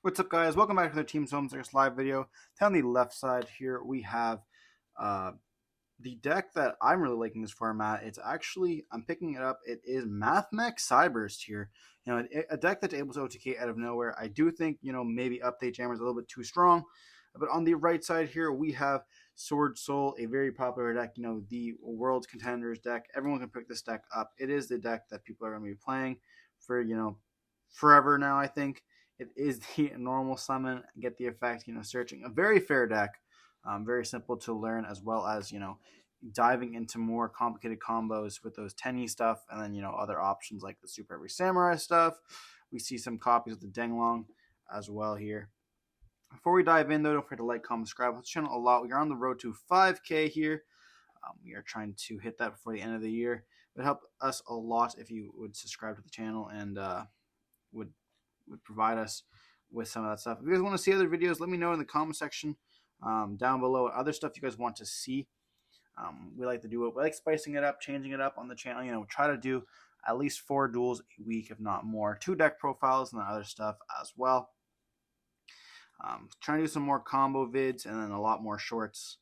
What's up, guys? Welcome back to the Team Solemn Circus live video. On the left side here, we have uh, the deck that I'm really liking this format. I'm picking it up. It is Mathmech Cyburst here. A deck that's able to OTK out of nowhere. I do think, maybe Update Jammer is a little bit too strong. But on the right side here, we have Swordsoul, a very popular deck. The World's Contenders deck. Everyone can pick this deck up. It is the deck that people are going to be playing for, forever now, I think. It is the normal summon, get the effect, searching. A very fair deck, very simple to learn, as well as, diving into more complicated combos with those Tenny stuff, and then, other options like the Super Heavy Samurai stuff. We see some copies of the Denglong as well here. Before we dive in, though, don't forget to like, comment, subscribe. Let's channel a lot. We are on the road to 5K here. We are trying to hit that before the end of the year. It would help us a lot if you would subscribe to the channel and would provide us with some of that stuff. If you guys want to see other videos, let me know in the comment section down below what other stuff you guys want to see. We like to do it. We like spicing it up, changing it up on the channel. Try to do at least 4 duels a week, if not more. 2 deck profiles and then other stuff as well. Trying to do some more combo vids and then a lot more shorts.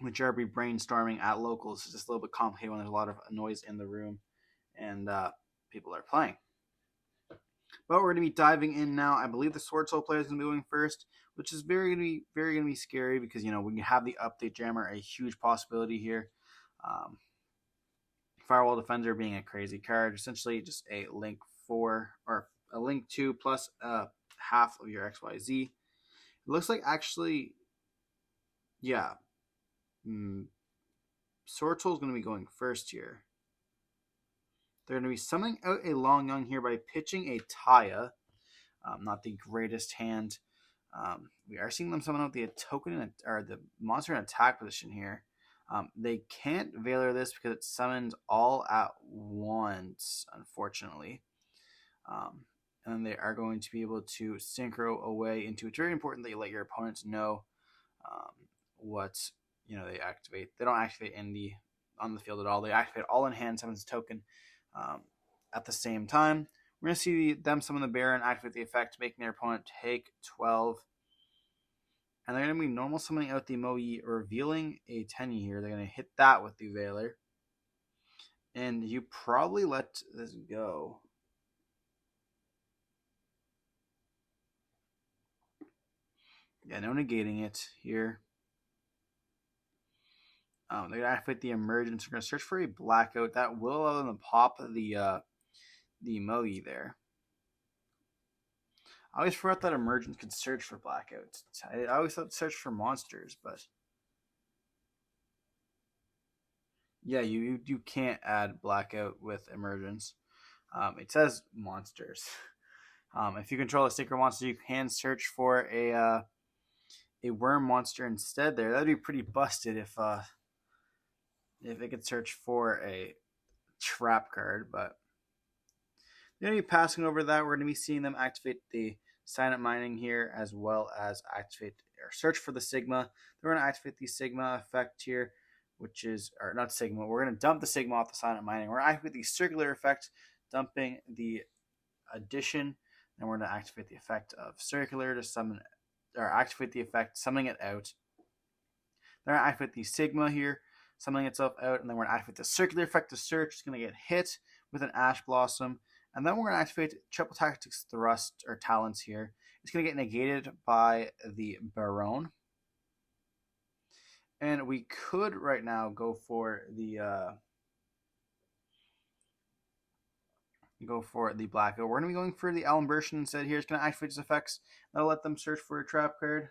Which are be brainstorming at locals. It's just a little bit complicated when there's a lot of noise in the room and people are playing. But we're going to be diving in now. I believe the Swordsoul player is going to be going first, which is very going to be scary because when you have the update jammer, a huge possibility here. Firewall Defender being a crazy card, essentially just a link 4 or a link 2 plus half of your XYZ. It looks like actually, yeah, Swordsoul is going to be going first here. They're going to be summoning out a Long Young here by pitching a Taya. Not the greatest hand. We are seeing them summon out the token or the monster in attack position here. They can't Veiler this because it summons all at once, unfortunately. And then they are going to be able to synchro away into. It's very important that you let your opponents know what they activate. They don't activate on the field at all. They activate all in hand summons token. At the same time, we're going to see them summon the Baron, activate the effect, making their opponent take 12. And they're going to be normal summoning out the Moe, revealing a Tenny here. They're going to hit that with the Veiler. And you probably let this go. Yeah, no negating it here. They're going to activate the Emergence. We're going to search for a Blackout. That will allow them to pop the Moe there. I always forgot that Emergence could search for Blackouts. I always thought search for monsters, but yeah, you can't add Blackout with Emergence. It says monsters. If you control a sticker monster, you can search for a worm monster instead. That'd be pretty busted if it could search for a trap card, but we're going to be passing over that. We're going to be seeing them activate the Silent Mining here, as well as activate or search for the Sigma. They're going to activate the Sigma effect here, which is, or not Sigma, we're going to dump the Sigma off the Silent Mining. We're going to activate the Circular effect, dumping the Addition. Then we're going to activate the effect of Circular to summon, or activate the effect, summoning it out. Then we're going to activate the Sigma here, summoning itself out, and then we're going to activate the Circular effect to search. It's going to get hit with an Ash Blossom. And then we're going to activate Triple Tactics Thrust or Talents here. It's going to get negated by the Baron. And we could right now go for the Blackout. We're going to be going for the Alimbertion instead here. It's going to activate its effects. That'll let them search for a trap card.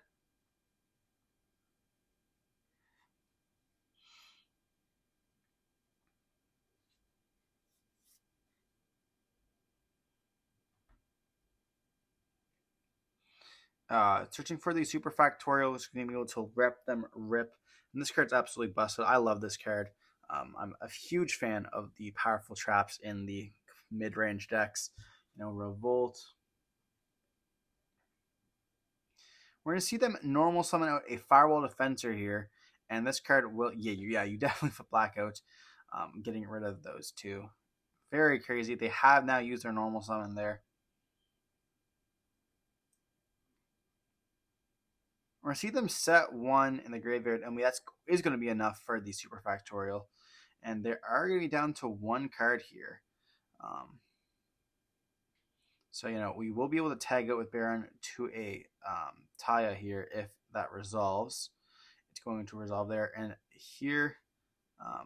Searching for the Super Factorial is going to be able to rep them rip. And this card's absolutely busted. I love this card. I'm a huge fan of the powerful traps in the mid-range decks. Revolt. We're going to see them normal summon out a Firewall Defender here. And this card will, you definitely put Blackout. Getting rid of those two. Very crazy. They have now used their normal summon there. We're going to see them set 1 in the graveyard, and that is going to be enough for the Super Factorial. And they are going to be down to 1 card here. So, we will be able to tag out with Baron to a Taya here if that resolves. It's going to resolve there. And here,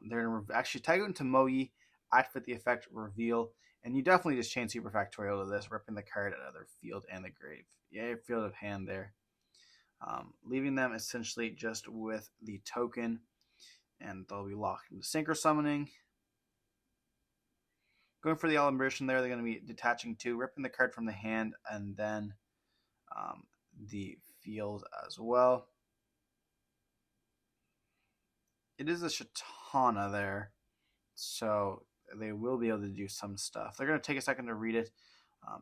they're going to actually tag out into Mogi, activate the effect, reveal. And you definitely just chain Super Factorial to this, ripping the card out of their field and the grave. Yeah, field of hand there. Leaving them essentially just with the token. And they'll be locked into Synchro Summoning. Going for the Alembiration there, they're going to be detaching 2, ripping the card from the hand, and then the field as well. It is a Shatana there, so they will be able to do some stuff. They're going to take a second to read it.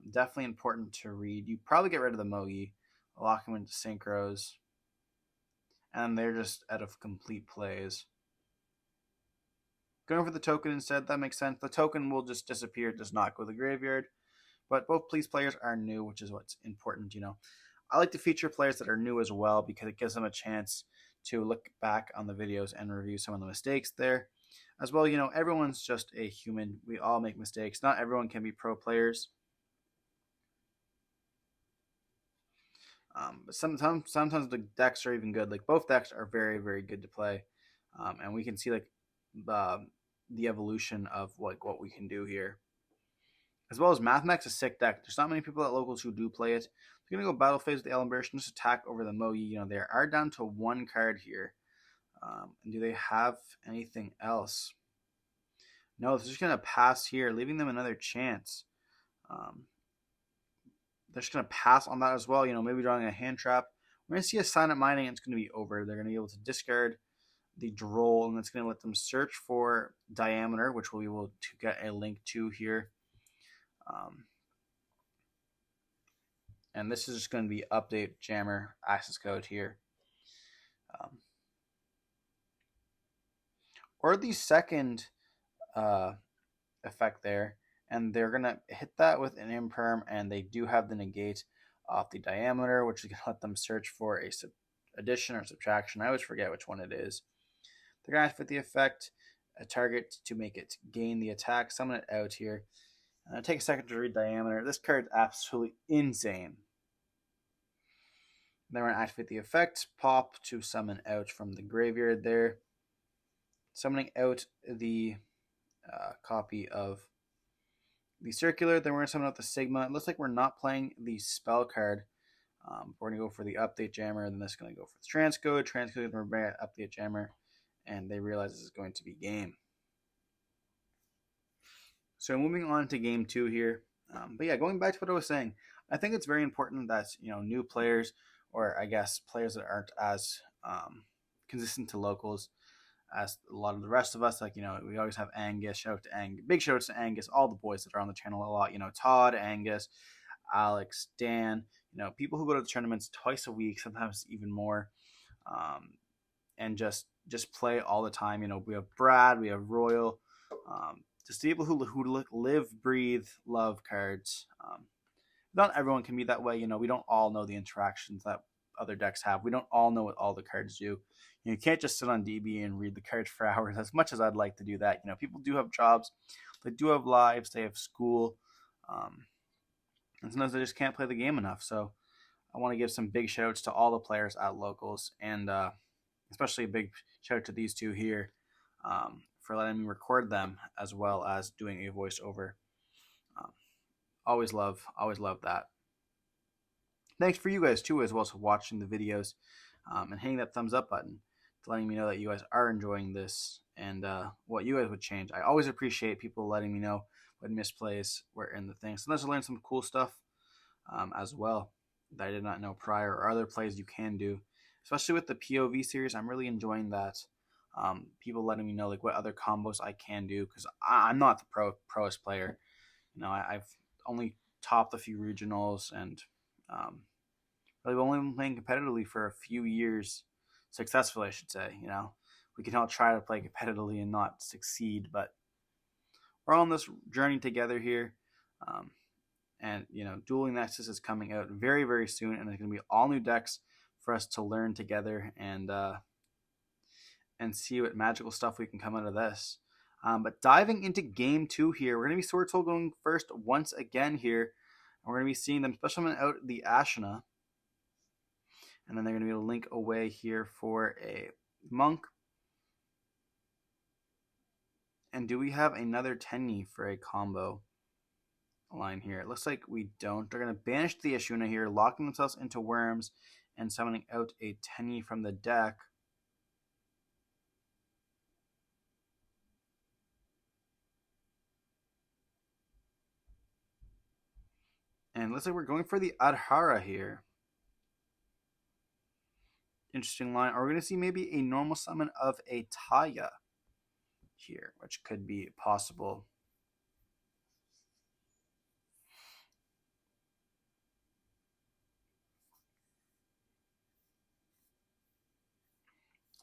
Definitely important to read. You probably get rid of the Mogi, lock them into Synchros, and they're just out of complete plays. Going for the token instead, that makes sense. The token will just disappear, does not go to the graveyard. But both Please players are new, which is what's important, I like to feature players that are new as well because it gives them a chance to look back on the videos and review some of the mistakes there. As well, everyone's just a human. We all make mistakes. Not everyone can be pro players. But sometimes the decks are even good. Like both decks are very, very good to play. And we can see like the evolution of like what we can do here. As well as Mathmech's a sick deck. There's not many people at locals who do play it. They're going to go battle phase with the Alembiration, just attack over the Mogi. They are down to 1 card here. And do they have anything else? No, they're just going to pass here, leaving them another chance. They're just going to pass on that as well. Maybe drawing a hand trap. We're going to see a Silent Mining, and it's going to be over. They're going to be able to discard the Droll, and it's going to let them search for Diameter, which we'll be able to get a link to here. And this is just going to be update jammer access code here. Or the second effect there, and they're going to hit that with an imperm, and they do have the negate off the Diameter, which is going to let them search for a addition or subtraction. I always forget which one it is. They're going to activate the effect, a target to make it gain the attack, summon it out here. Take a second to read Diameter. This card is absolutely insane. Then we're going to activate the effect, pop to summon out from the graveyard there. Summoning out the copy of the Circular. Then we're going to summon out the Sigma. It looks like we're not playing the spell card. We're going to go for the update jammer. Then this is going to go for the transcode. Transcode, we're bringing update jammer. And they realize this is going to be game. So moving on to game 2 here. But yeah, going back to what I was saying, I think it's very important that new players, or I guess players that aren't as consistent to locals as a lot of the rest of us. Like we always have Angus. Shout out to Angus. Big shout outs to Angus. All the boys that are on the channel a lot. Todd, Angus, Alex, Dan. People who go to the tournaments twice a week, sometimes even more, and just play all the time. We have Brad, we have Royal. Just people who live, breathe, love cards. Not everyone can be that way. We don't all know the interactions that other decks have. We don't all know what all the cards do. You can't just sit on DB and read the cards for hours, as much as I'd like to do that. People do have jobs. They do have lives. They have school. And sometimes they just can't play the game enough. So I want to give some big shout outs to all the players at locals, and especially a big shout out to these two here. For letting me record them as well as doing a voiceover. Always love that. Thanks for you guys too as well for watching the videos and hitting that thumbs up button to letting me know that you guys are enjoying this and what you guys would change. I always appreciate people letting me know what misplays were in the thing. Sometimes I learn some cool stuff as well that I did not know prior, or other plays you can do, especially with the POV series. I'm really enjoying that. People letting me know like what other combos I can do, because I'm not the proest player. I've only topped a few regionals, and really only been playing competitively for a few years, successfully I should say. We can all try to play competitively and not succeed, but we're all on this journey together here. And Dueling Nexus is coming out very, very soon, and there's going to be all new decks for us to learn together and see what magical stuff we can come out of this. But diving into game 2 here, we're going to be Swordsoul going first once again here. And we're going to be seeing them special summon out the Ashina. And then they're going to be a link away here for a monk. And do we have another Tenyi for a combo line here? It looks like we don't. They're going to banish the Ashina here, locking themselves into worms and summoning out a Tenyi from the deck. And looks like we're going for the Adhara here. Interesting line. Are we going to see maybe a normal summon of a Taya here, which could be possible.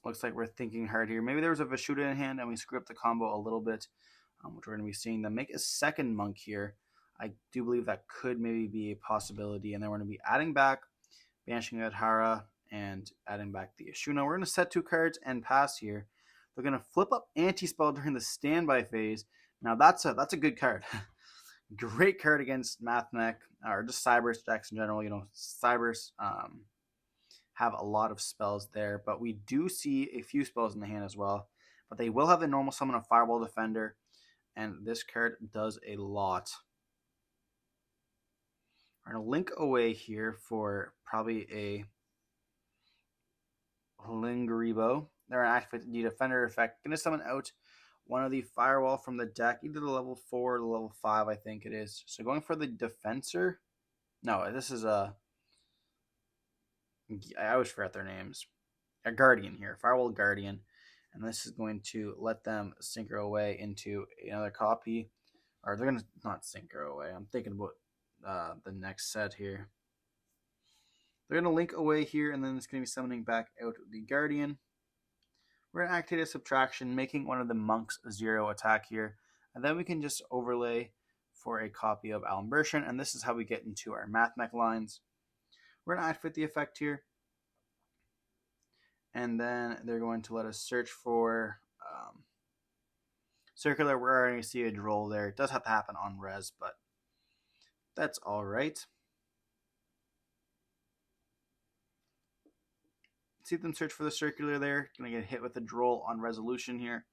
Looks like we're thinking hard here. Maybe there was a Vashuda in hand and we screw up the combo a little bit, which we're going to be seeing them make a second monk here. I do believe that could maybe be a possibility. And then we're going to be adding back, banishing Adhara, and adding back the Ashuna. We're going to set 2 cards and pass here. They're going to flip up Anti-Spell during the standby phase. Now that's a good card. Great card against Mathmech, or just Cybers decks in general. You know, Cybers have a lot of spells there, but we do see a few spells in the hand as well. But they will have a normal summon of Fireball Defender, and this card does a lot. We're going to link away here for probably a Lingeribo. They're going to activate the Defender effect. Going to summon out one of the Firewall from the deck, either the level 4 or the level 5, I think it is. So going for the Defensor. No, this is a... I always forget their names. A Guardian here. Firewall Guardian. And this is going to let them synchro away into another copy. Or they're going to not synchro away. I'm thinking about the next set here. They're going to link away here, and then it's going to be summoning back out the Guardian. We're going to activate a subtraction, making one of the monks 0 attack here. And then we can just overlay for a copy of Alimbertian, and this is how we get into our Mathmech lines. We're going to activate the effect here. And then they're going to let us search for Circular. We're already going to see a Duel there. It does have to happen on res, but that's all right. See them search for the Circular there. Going to get hit with a Duel on resolution here.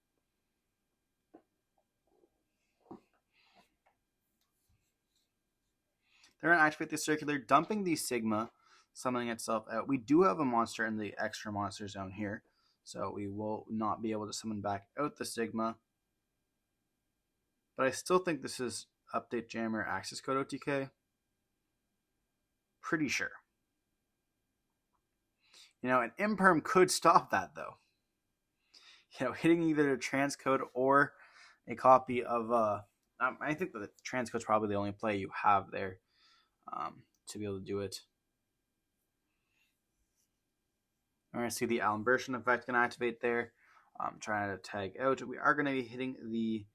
They're going to activate the Circular, dumping the Sigma, summoning itself out. We do have a monster in the extra monster zone here, so we will not be able to summon back out the Sigma. But I still think this is Update Jammer Access Code OTK. Pretty sure. You know, an Imperm could stop that, though. You know, hitting either a transcode or a copy of... I think that the transcode's probably the only play you have there to be able to do it. We're going to see the Alimbertian effect going to activate there. Trying to tag out. We are going to be hitting the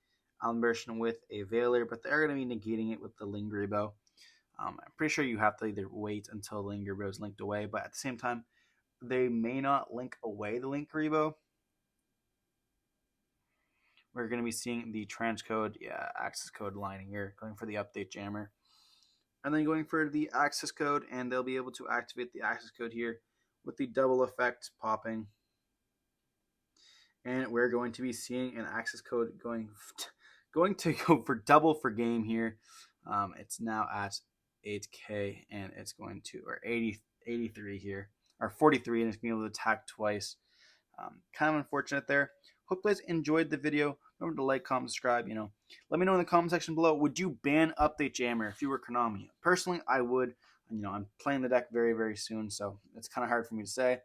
Alimbertian with a Veiler, but they're going to be negating it with the Lingeribo. I'm pretty sure you have to either wait until Lingeribo is linked away, but at the same time, they may not link away the Lingeribo. We're going to be seeing the transcode, access code line here, going for the update jammer. And then going for the access code, and they'll be able to activate the access code here with the double effect popping. And we're going to be seeing an access code going to go for double for game here. It's now at 8K, and it's going to, or 83 here, or 43, and it's going to be able to attack twice. Kind of unfortunate there. Hope you guys enjoyed the video. Remember to like, comment, subscribe. You know, let me know in the comment section below. Would you ban Update Jammer if you were Konami? Personally, I would. You know, I'm playing the deck very, very soon, so it's kind of hard for me to say.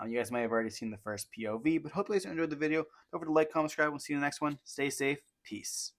You guys may have already seen the first POV, but hope you guys enjoyed the video. Don't forget to like, comment, subscribe. We'll see you in the next one. Stay safe. Peace.